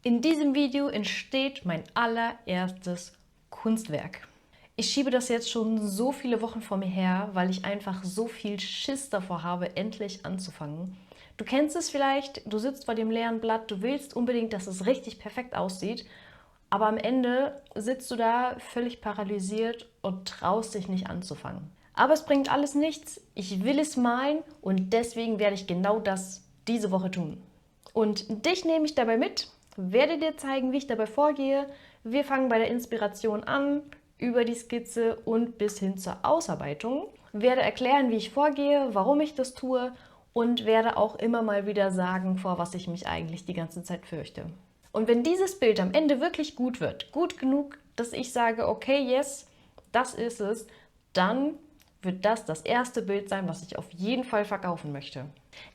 In diesem Video entsteht mein allererstes Kunstwerk. Ich schiebe das jetzt schon so viele Wochen vor mir her, weil ich einfach so viel Schiss davor habe, endlich anzufangen. Du kennst es vielleicht, du sitzt vor dem leeren Blatt, du willst unbedingt, dass es richtig perfekt aussieht, aber am Ende sitzt du da völlig paralysiert und traust dich nicht anzufangen. Aber es bringt alles nichts, ich will es malen und deswegen werde ich genau das diese Woche tun. Und dich nehme ich dabei mit, werde dir zeigen, wie ich dabei vorgehe. Wir fangen bei der Inspiration an, über die Skizze und bis hin zur Ausarbeitung. Werde erklären, wie ich vorgehe, warum ich das tue und werde auch immer mal wieder sagen, vor was ich mich eigentlich die ganze Zeit fürchte. Und wenn dieses Bild am Ende wirklich gut wird, gut genug, dass ich sage, okay, yes, das ist es, dann wird das erste Bild sein, was ich auf jeden Fall verkaufen möchte.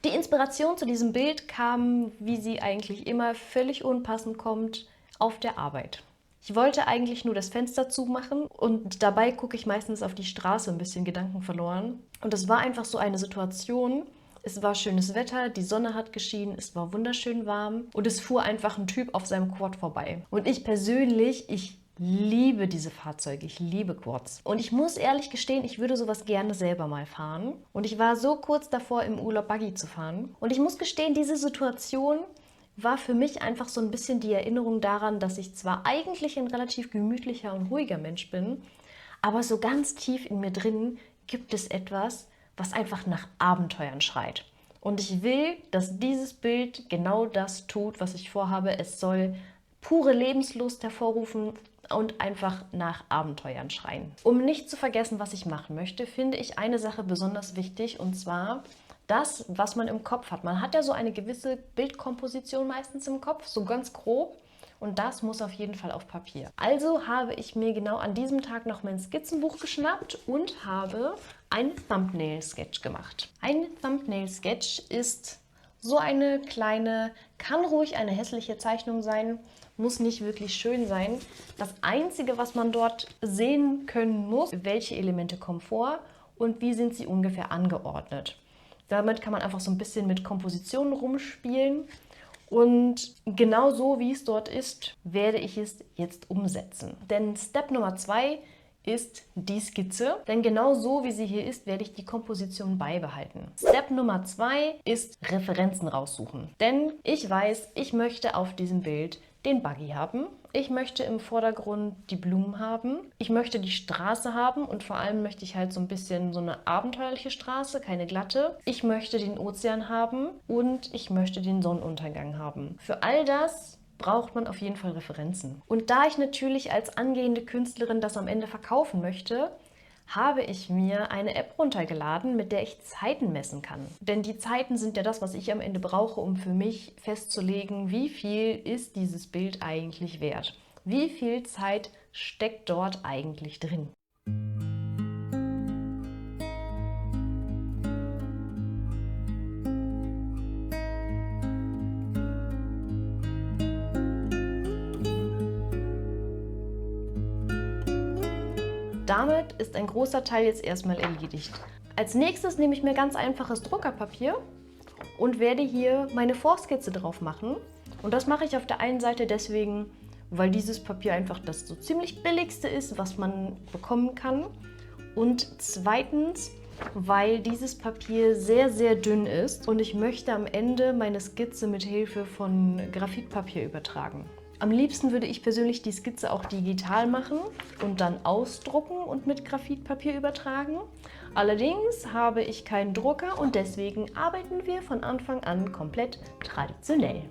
Die Inspiration zu diesem Bild kam, wie sie eigentlich immer völlig unpassend kommt, auf der Arbeit. Ich wollte eigentlich nur das Fenster zumachen und dabei gucke ich meistens auf die Straße, ein bisschen Gedanken verloren. Und es war einfach so eine Situation. Es war schönes Wetter, die Sonne hat geschienen, es war wunderschön warm und es fuhr einfach ein Typ auf seinem Quad vorbei. Und ich persönlich, ich liebe diese Fahrzeuge, ich liebe Quads. Und ich muss ehrlich gestehen, ich würde sowas gerne selber mal fahren. Und ich war so kurz davor, im Urlaub Buggy zu fahren. Und ich muss gestehen, diese Situation war für mich einfach so ein bisschen die Erinnerung daran, dass ich zwar eigentlich ein relativ gemütlicher und ruhiger Mensch bin, aber so ganz tief in mir drin gibt es etwas, was einfach nach Abenteuern schreit. Und ich will, dass dieses Bild genau das tut, was ich vorhabe. Es soll pure Lebenslust hervorrufen und einfach nach Abenteuern schreien. Um nicht zu vergessen, was ich machen möchte, finde ich eine Sache besonders wichtig, und zwar das, was man im Kopf hat. Man hat ja so eine gewisse Bildkomposition meistens im Kopf, so ganz grob, und das muss auf jeden Fall auf Papier. Also habe ich mir genau an diesem Tag noch mein Skizzenbuch geschnappt und habe ein Thumbnail-Sketch gemacht. Ein Thumbnail-Sketch ist so eine kleine, kann ruhig eine hässliche Zeichnung sein, muss nicht wirklich schön sein. Das Einzige, was man dort sehen können muss, welche Elemente kommen vor und wie sind sie ungefähr angeordnet. Damit kann man einfach so ein bisschen mit Kompositionen rumspielen. Und genau so, wie es dort ist, werde ich es jetzt umsetzen. Denn Step Nummer 2 ist die Skizze. Denn genau so, wie sie hier ist, werde ich die Komposition beibehalten. Step Nummer 2 ist Referenzen raussuchen. Denn ich weiß, ich möchte auf diesem Bild den Buggy haben. Ich möchte im Vordergrund die Blumen haben. Ich möchte die Straße haben und vor allem möchte ich halt so ein bisschen so eine abenteuerliche Straße, keine glatte. Ich möchte den Ozean haben und ich möchte den Sonnenuntergang haben. Für all das braucht man auf jeden Fall Referenzen. Und da ich natürlich als angehende Künstlerin das am Ende verkaufen möchte, habe ich mir eine App runtergeladen, mit der ich Zeiten messen kann. Denn die Zeiten sind ja das, was ich am Ende brauche, um für mich festzulegen, wie viel ist dieses Bild eigentlich wert. Wie viel Zeit steckt dort eigentlich drin? Damit ist ein großer Teil jetzt erstmal erledigt. Als nächstes nehme ich mir ganz einfaches Druckerpapier und werde hier meine Vorskizze drauf machen. Und das mache ich auf der einen Seite deswegen, weil dieses Papier einfach das so ziemlich billigste ist, was man bekommen kann. Und zweitens, weil dieses Papier sehr, sehr dünn ist und ich möchte am Ende meine Skizze mit Hilfe von Graphitpapier übertragen. Am liebsten würde ich persönlich die Skizze auch digital machen und dann ausdrucken und mit Graphitpapier übertragen. Allerdings habe ich keinen Drucker und deswegen arbeiten wir von Anfang an komplett traditionell.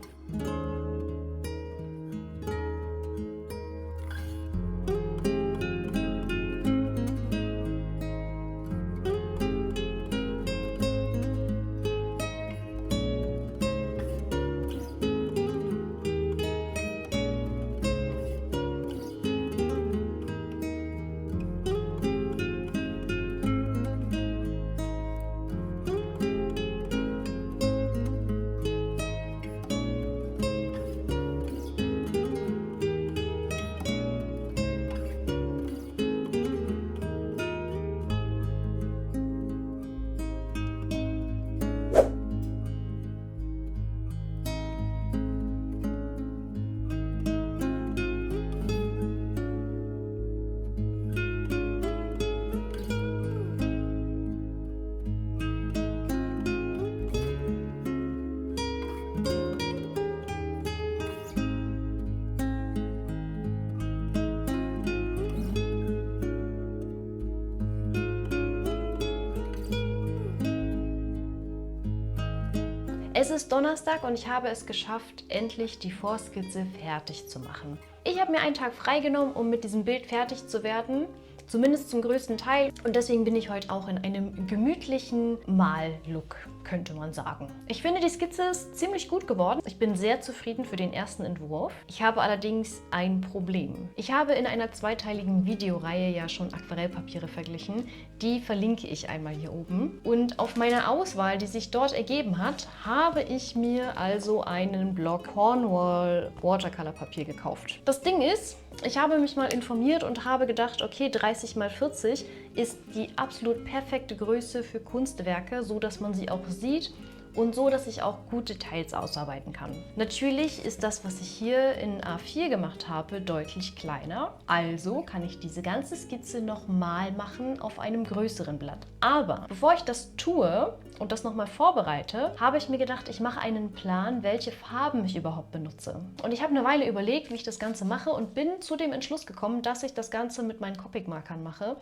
Es ist Donnerstag und ich habe es geschafft, endlich die Vorskizze fertig zu machen. Ich habe mir einen Tag freigenommen, um mit diesem Bild fertig zu werden. Zumindest zum größten Teil. Und deswegen bin ich heute auch in einem gemütlichen Mal-Look, könnte man sagen. Ich finde, die Skizze ist ziemlich gut geworden. Ich bin sehr zufrieden für den ersten Entwurf. Ich habe allerdings ein Problem. Ich habe in einer zweiteiligen Videoreihe ja schon Aquarellpapiere verglichen. Die verlinke ich einmal hier oben. Und auf meiner Auswahl, die sich dort ergeben hat, habe ich mir also einen Block Cornwall Watercolor Papier gekauft. Das Ding ist, ich habe mich mal informiert und habe gedacht, okay, 30 x 40 ist die absolut perfekte Größe für Kunstwerke, so dass man sie auch sieht und so, dass ich auch gut Details ausarbeiten kann. Natürlich ist das, was ich hier in A4 gemacht habe, deutlich kleiner. Also kann ich diese ganze Skizze nochmal machen auf einem größeren Blatt. Aber bevor ich das tue und das nochmal vorbereite, habe ich mir gedacht, ich mache einen Plan, welche Farben ich überhaupt benutze. Und ich habe eine Weile überlegt, wie ich das Ganze mache und bin zu dem Entschluss gekommen, dass ich das Ganze mit meinen Copic-Markern mache.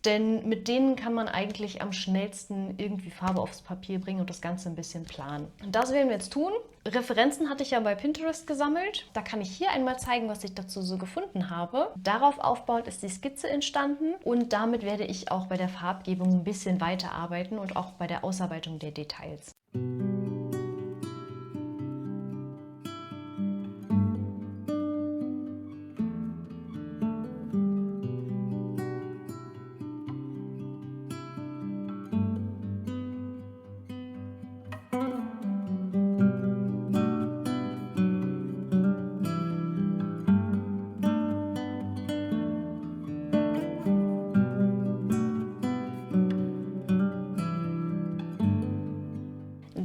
Denn mit denen kann man eigentlich am schnellsten irgendwie Farbe aufs Papier bringen und das Ganze ein bisschen planen. Und das werden wir jetzt tun. Referenzen hatte ich ja bei Pinterest gesammelt. Da kann ich hier einmal zeigen, was ich dazu so gefunden habe. Darauf aufbauend ist die Skizze entstanden und damit werde ich auch bei der Farbgebung ein bisschen weiterarbeiten und auch bei der Ausarbeitung der Details.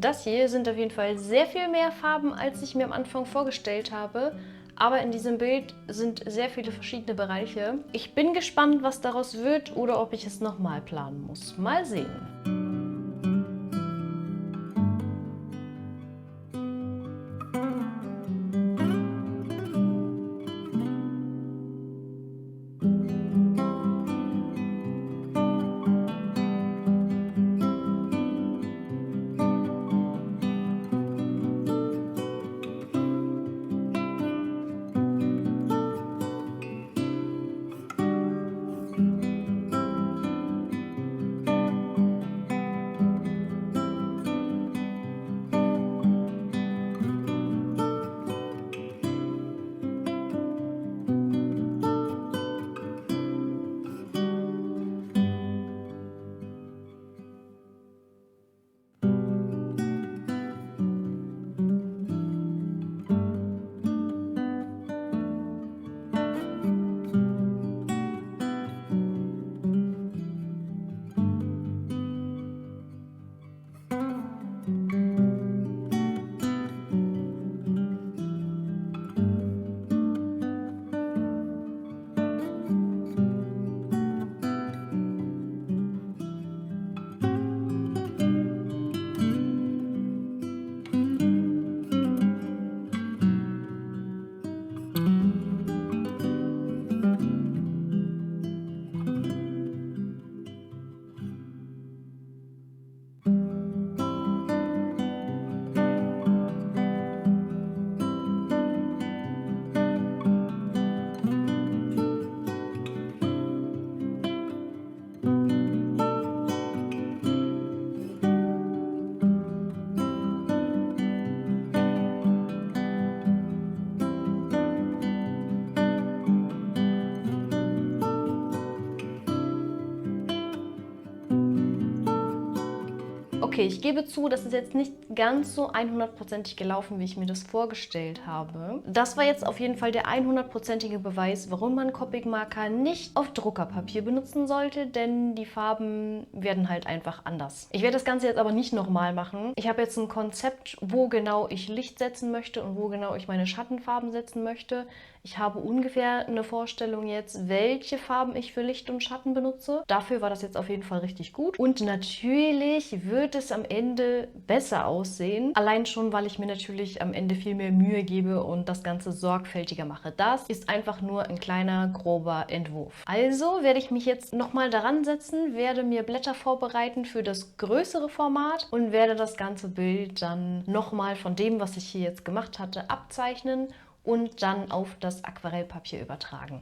Das hier sind auf jeden Fall sehr viel mehr Farben, als ich mir am Anfang vorgestellt habe. Aber in diesem Bild sind sehr viele verschiedene Bereiche. Ich bin gespannt, was daraus wird oder ob ich es nochmal planen muss. Mal sehen. Okay, ich gebe zu, das ist jetzt nicht ganz so 100%ig gelaufen, wie ich mir das vorgestellt habe. Das war jetzt auf jeden Fall der 100%ige Beweis, warum man Copic-Marker nicht auf Druckerpapier benutzen sollte, denn die Farben werden halt einfach anders. Ich werde das Ganze jetzt aber nicht nochmal machen. Ich habe jetzt ein Konzept, wo genau ich Licht setzen möchte und wo genau ich meine Schattenfarben setzen möchte. Ich habe ungefähr eine Vorstellung jetzt, welche Farben ich für Licht und Schatten benutze. Dafür war das jetzt auf jeden Fall richtig gut. Und natürlich wird wird es am Ende besser aussehen. Allein schon, weil ich mir natürlich am Ende viel mehr Mühe gebe und das Ganze sorgfältiger mache. Das ist einfach nur ein kleiner, grober Entwurf. Also werde ich mich jetzt nochmal daran setzen, werde mir Blätter vorbereiten für das größere Format und werde das ganze Bild dann nochmal von dem, was ich hier jetzt gemacht hatte, abzeichnen und dann auf das Aquarellpapier übertragen.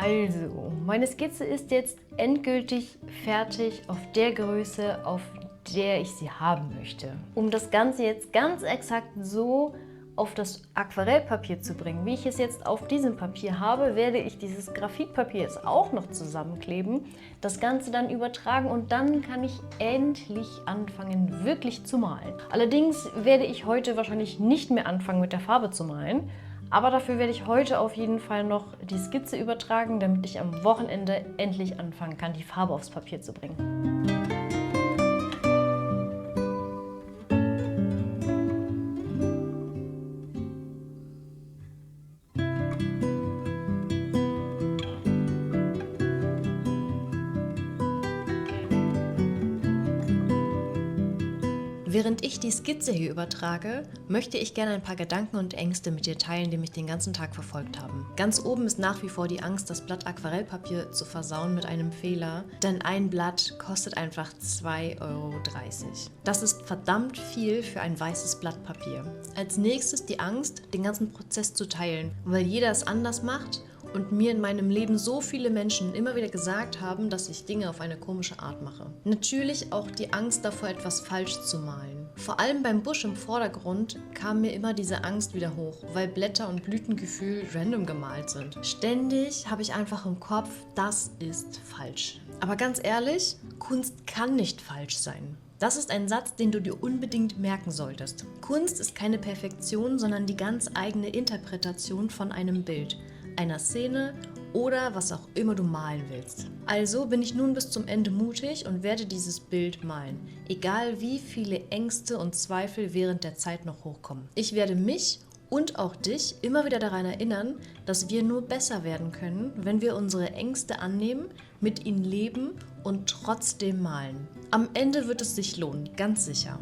Also, meine Skizze ist jetzt endgültig fertig auf der Größe, auf der ich sie haben möchte. Um das Ganze jetzt ganz exakt so auf das Aquarellpapier zu bringen, wie ich es jetzt auf diesem Papier habe, werde ich dieses Graphitpapier jetzt auch noch zusammenkleben, das Ganze dann übertragen und dann kann ich endlich anfangen, wirklich zu malen. Allerdings werde ich heute wahrscheinlich nicht mehr anfangen, mit der Farbe zu malen. Aber dafür werde ich heute auf jeden Fall noch die Skizze übertragen, damit ich am Wochenende endlich anfangen kann, die Farbe aufs Papier zu bringen. Während ich die Skizze hier übertrage, möchte ich gerne ein paar Gedanken und Ängste mit dir teilen, die mich den ganzen Tag verfolgt haben. Ganz oben ist nach wie vor die Angst, das Blatt Aquarellpapier zu versauen mit einem Fehler, denn ein Blatt kostet einfach 2,30 Euro. Das ist verdammt viel für ein weißes Blatt Papier. Als nächstes die Angst, den ganzen Prozess zu teilen, weil jeder es anders macht und mir in meinem Leben so viele Menschen immer wieder gesagt haben, dass ich Dinge auf eine komische Art mache. Natürlich auch die Angst davor, etwas falsch zu malen. Vor allem beim Busch im Vordergrund kam mir immer diese Angst wieder hoch, weil Blätter und Blütengefühl random gemalt sind. Ständig habe ich einfach im Kopf, das ist falsch. Aber ganz ehrlich, Kunst kann nicht falsch sein. Das ist ein Satz, den du dir unbedingt merken solltest. Kunst ist keine Perfektion, sondern die ganz eigene Interpretation von einem Bild, einer Szene oder was auch immer du malen willst. Also bin ich nun bis zum Ende mutig und werde dieses Bild malen, egal wie viele Ängste und Zweifel während der Zeit noch hochkommen. Ich werde mich und auch dich immer wieder daran erinnern, dass wir nur besser werden können, wenn wir unsere Ängste annehmen, mit ihnen leben und trotzdem malen. Am Ende wird es sich lohnen, ganz sicher.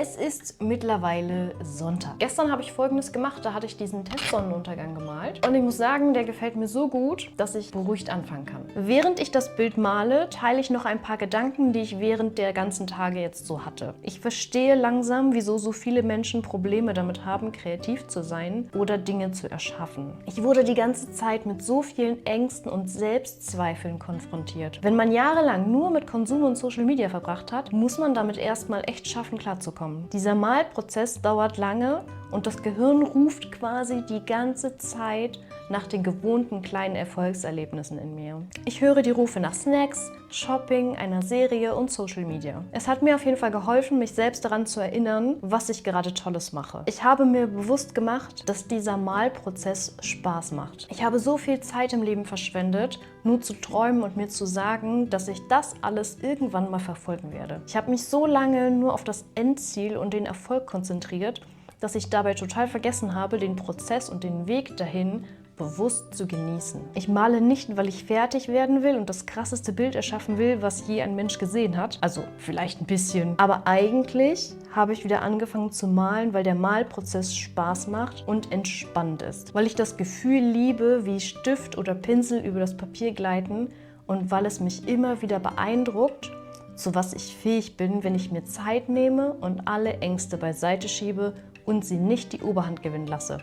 Es ist mittlerweile Sonntag. Gestern habe ich Folgendes gemacht, da hatte ich diesen Testsonnenuntergang gemalt und ich muss sagen, der gefällt mir so gut, dass ich beruhigt anfangen kann. Während ich das Bild male, teile ich noch ein paar Gedanken, die ich während der ganzen Tage jetzt so hatte. Ich verstehe langsam, wieso so viele Menschen Probleme damit haben, kreativ zu sein oder Dinge zu erschaffen. Ich wurde die ganze Zeit mit so vielen Ängsten und Selbstzweifeln konfrontiert. Wenn man jahrelang nur mit Konsum und Social Media verbracht hat, muss man damit erstmal echt schaffen, klarzukommen. Dieser Malprozess dauert lange und das Gehirn ruft quasi die ganze Zeit nach den gewohnten kleinen Erfolgserlebnissen in mir. Ich höre die Rufe nach Snacks, Shopping, einer Serie und Social Media. Es hat mir auf jeden Fall geholfen, mich selbst daran zu erinnern, was ich gerade Tolles mache. Ich habe mir bewusst gemacht, dass dieser Malprozess Spaß macht. Ich habe so viel Zeit im Leben verschwendet, nur zu träumen und mir zu sagen, dass ich das alles irgendwann mal verfolgen werde. Ich habe mich so lange nur auf das Endziel und den Erfolg konzentriert, dass ich dabei total vergessen habe, den Prozess und den Weg dahin bewusst zu genießen. Ich male nicht, weil ich fertig werden will und das krasseste Bild erschaffen will, was je ein Mensch gesehen hat. Also vielleicht ein bisschen. Aber eigentlich habe ich wieder angefangen zu malen, weil der Malprozess Spaß macht und entspannt ist. Weil ich das Gefühl liebe, wie Stift oder Pinsel über das Papier gleiten und weil es mich immer wieder beeindruckt, zu was ich fähig bin, wenn ich mir Zeit nehme und alle Ängste beiseite schiebe und sie nicht die Oberhand gewinnen lasse.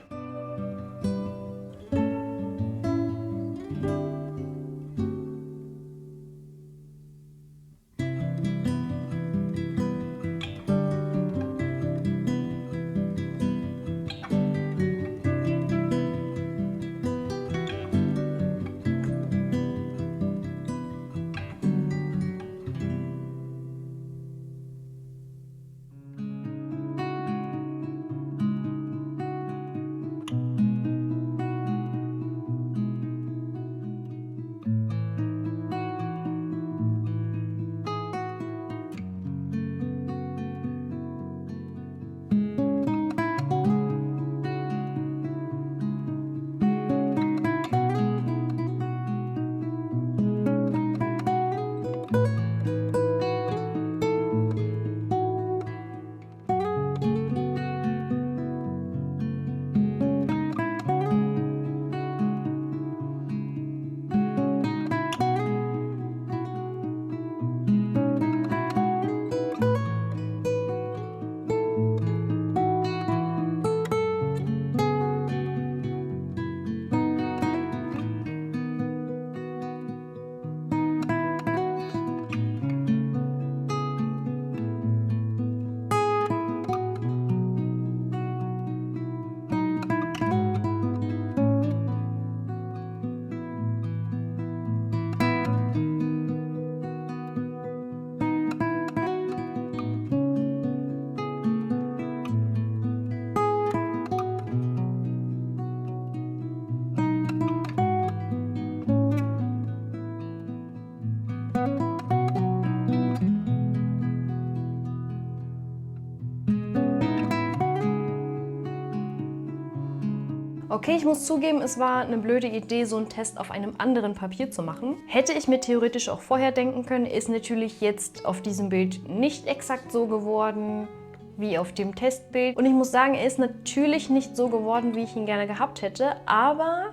Okay, ich muss zugeben, es war eine blöde Idee, so einen Test auf einem anderen Papier zu machen. Hätte ich mir theoretisch auch vorher denken können, ist natürlich jetzt auf diesem Bild nicht exakt so geworden wie auf dem Testbild. Und ich muss sagen, er ist natürlich nicht so geworden, wie ich ihn gerne gehabt hätte, aber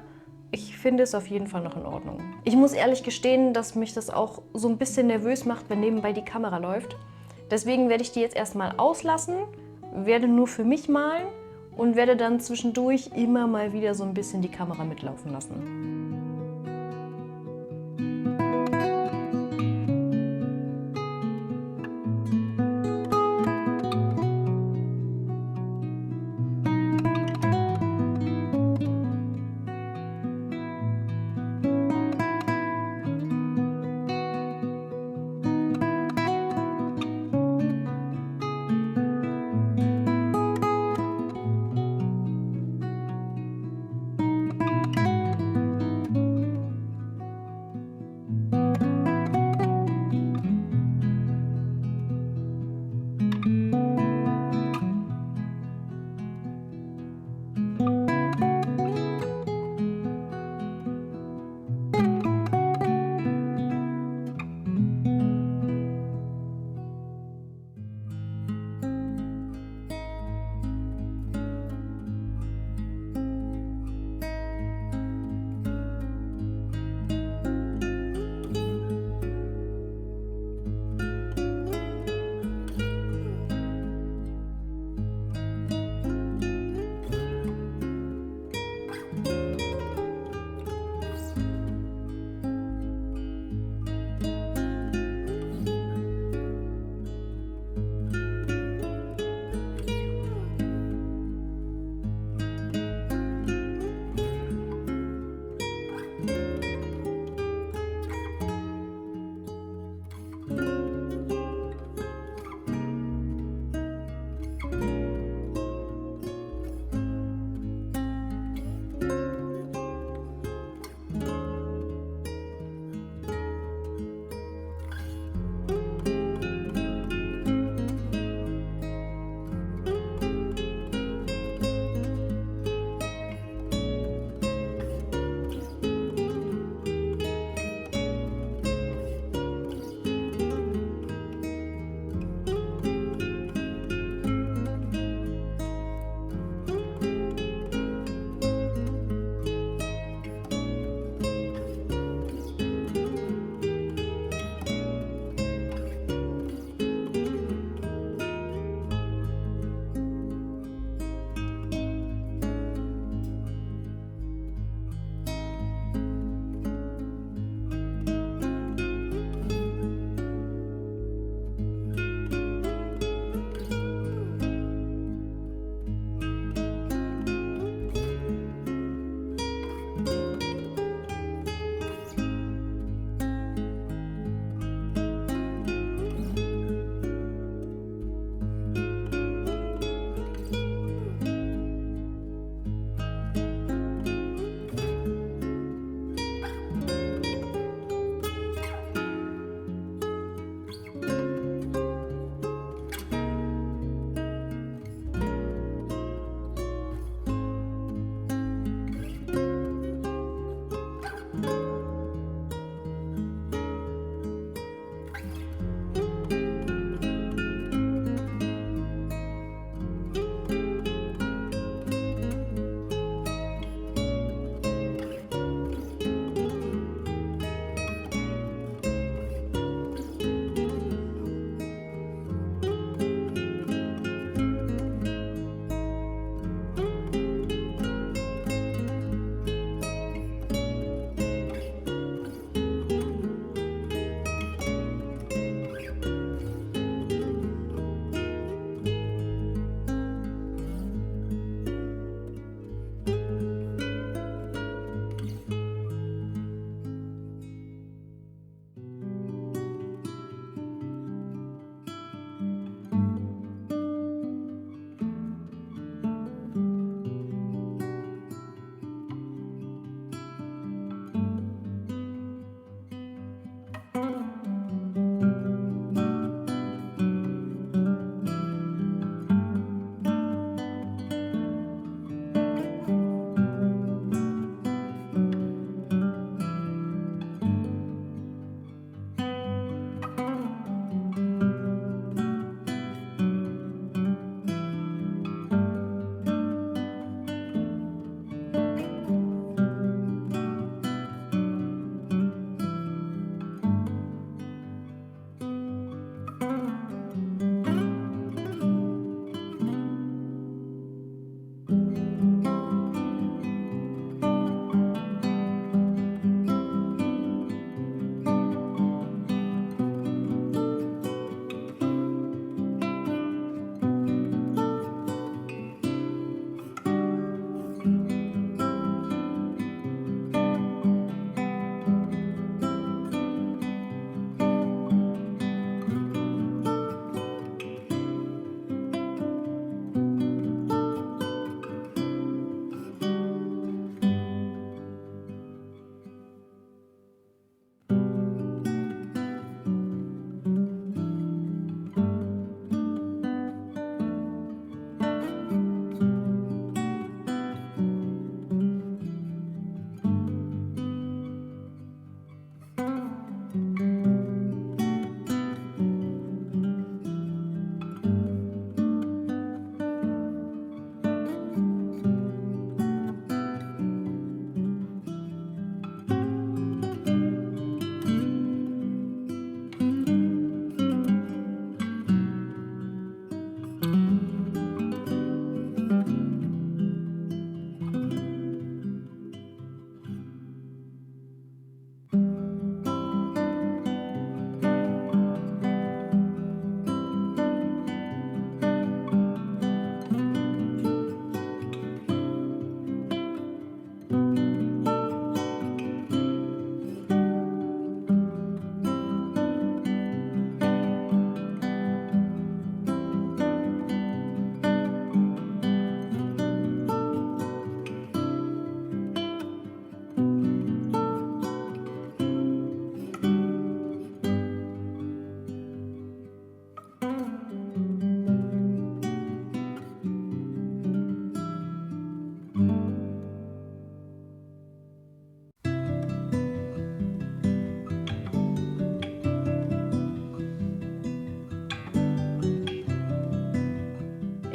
ich finde es auf jeden Fall noch in Ordnung. Ich muss ehrlich gestehen, dass mich das auch so ein bisschen nervös macht, wenn nebenbei die Kamera läuft. Deswegen werde ich die jetzt erstmal auslassen, werde nur für mich malen und werde dann zwischendurch immer mal wieder so ein bisschen die Kamera mitlaufen lassen.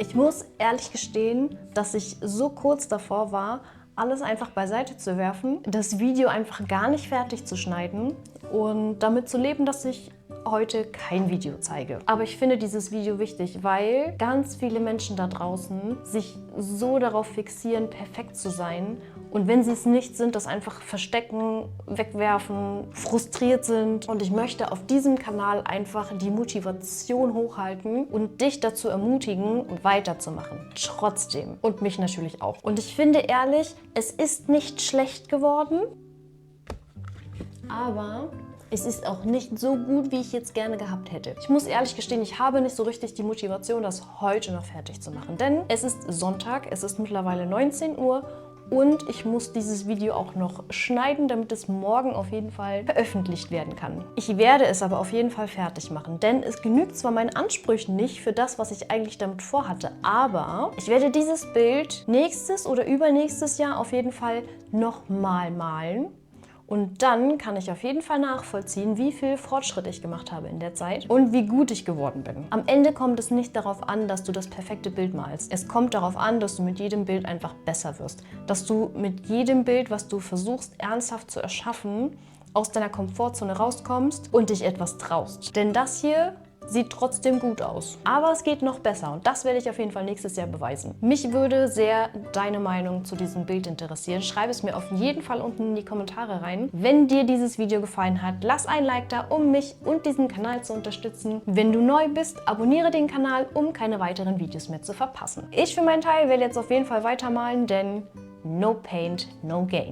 Ich muss ehrlich gestehen, dass ich so kurz davor war, alles einfach beiseite zu werfen, das Video einfach gar nicht fertig zu schneiden und damit zu leben, dass ich heute kein Video zeige. Aber ich finde dieses Video wichtig, weil ganz viele Menschen da draußen sich so darauf fixieren, perfekt zu sein. Und wenn sie es nicht sind, das einfach verstecken, wegwerfen, frustriert sind. Und ich möchte auf diesem Kanal einfach die Motivation hochhalten und dich dazu ermutigen, weiterzumachen. Trotzdem. Und mich natürlich auch. Und ich finde ehrlich, es ist nicht schlecht geworden, aber es ist auch nicht so gut, wie ich jetzt gerne gehabt hätte. Ich muss ehrlich gestehen, ich habe nicht so richtig die Motivation, das heute noch fertig zu machen. Denn es ist Sonntag, es ist mittlerweile 19 Uhr und ich muss dieses Video auch noch schneiden, damit es morgen auf jeden Fall veröffentlicht werden kann. Ich werde es aber auf jeden Fall fertig machen, denn es genügt zwar meinen Ansprüchen nicht für das, was ich eigentlich damit vorhatte, aber ich werde dieses Bild nächstes oder übernächstes Jahr auf jeden Fall nochmal malen. Und dann kann ich auf jeden Fall nachvollziehen, wie viel Fortschritt ich gemacht habe in der Zeit und wie gut ich geworden bin. Am Ende kommt es nicht darauf an, dass du das perfekte Bild malst. Es kommt darauf an, dass du mit jedem Bild einfach besser wirst. Dass du mit jedem Bild, was du versuchst ernsthaft zu erschaffen, aus deiner Komfortzone rauskommst und dich etwas traust. Denn das hier sieht trotzdem gut aus. Aber es geht noch besser und das werde ich auf jeden Fall nächstes Jahr beweisen. Mich würde sehr deine Meinung zu diesem Bild interessieren. Schreib es mir auf jeden Fall unten in die Kommentare rein. Wenn dir dieses Video gefallen hat, lass ein Like da, um mich und diesen Kanal zu unterstützen. Wenn du neu bist, abonniere den Kanal, um keine weiteren Videos mehr zu verpassen. Ich für meinen Teil werde jetzt auf jeden Fall weitermalen, denn no paint, no gain.